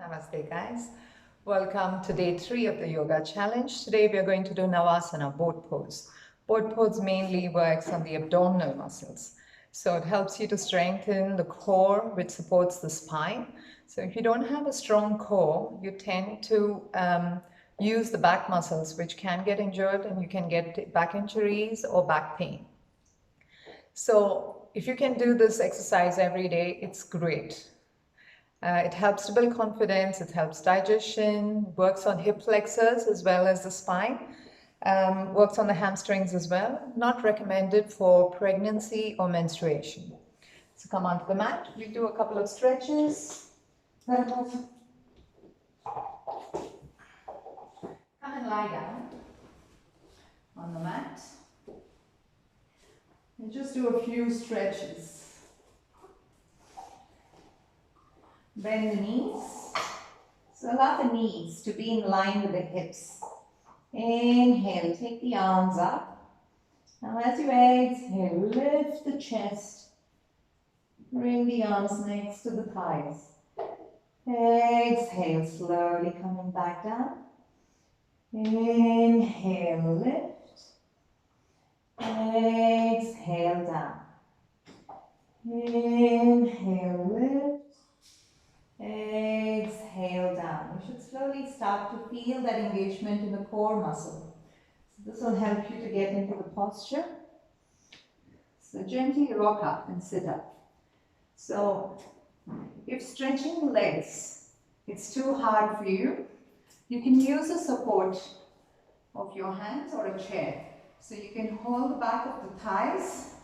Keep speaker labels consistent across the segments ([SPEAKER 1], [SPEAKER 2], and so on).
[SPEAKER 1] Namaste guys. Welcome to day 3 of the yoga challenge. Today we are going to do Navasana, boat pose. Boat pose mainly works on the abdominal muscles. So it helps you to strengthen the core, which supports the spine. So if you don't have a strong core, you tend to use the back muscles, which can get injured, and you can get back injuries or back pain. So if you can do this exercise every day, it's great. It helps to build confidence, it helps digestion, works on hip flexors as well as the spine, works on the hamstrings as well. Not recommended for pregnancy or menstruation. So come onto the mat, we do a couple of stretches. Come and lie down on the mat. And just do a few stretches. Bend the knees. So allow the knees to be in line with the hips. Inhale, take the arms up. Now as you exhale, lift the chest. Bring the arms next to the thighs. Exhale, slowly coming back down. Inhale, lift. Exhale, down. Inhale, lift. Exhale down. You should slowly start to feel that engagement in the core muscle. So this will help you to get into the posture. So gently rock up and sit up. So if stretching the legs, it's too hard for you, you can use the support of your hands or a chair. So you can hold the back of the thighs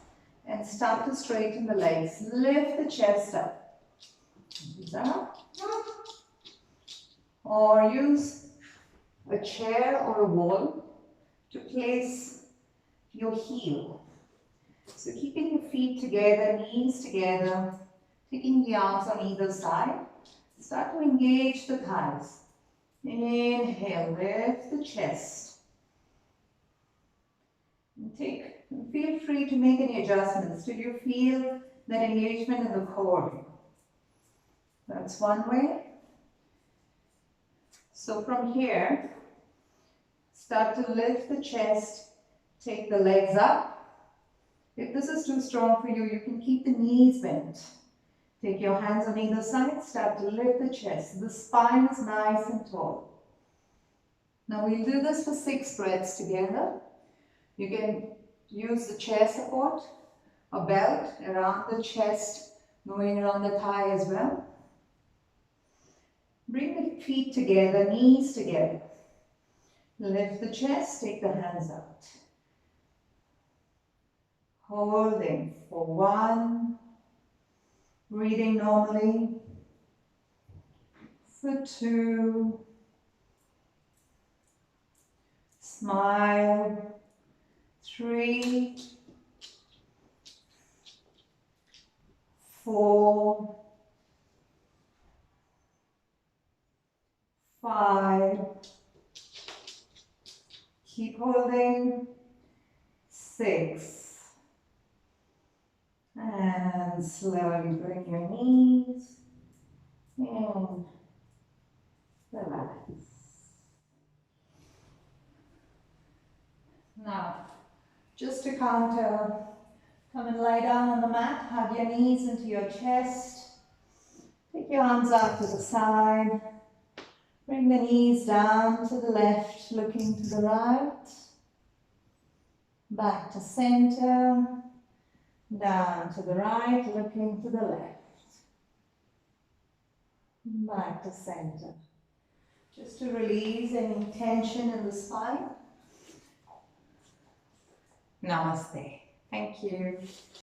[SPEAKER 1] and start to straighten the legs. Lift the chest up. Or use a chair or a wall to place your heel. So keeping your feet together, knees together, taking the arms on either side. Start to engage the thighs. Inhale, lift the chest. And feel free to make any adjustments till you feel that engagement in the core. That's one way. So from here, start to lift the chest, take the legs up. If this is too strong for you, you can keep the knees bent. Take your hands on either side, start to lift the chest. The spine is nice and tall. Now we'll do this for 6 breaths together. You can use the chair support, a belt around the chest, going around the thigh as well. Bring the feet together, knees together. Lift the chest, take the hands out. Holding for 1. Breathing normally. For 2. Smile. 3. 4. 5. Keep holding. 6. And slowly bring your knees in. Relax. Now, just to counter, come and lie down on the mat. Hug your knees into your chest. Take your arms out to the side. Bring the knees down to the left, looking to the right. Back to center. Down to the right, looking to the left. Back to center. Just to release any tension in the spine. Namaste. Thank you.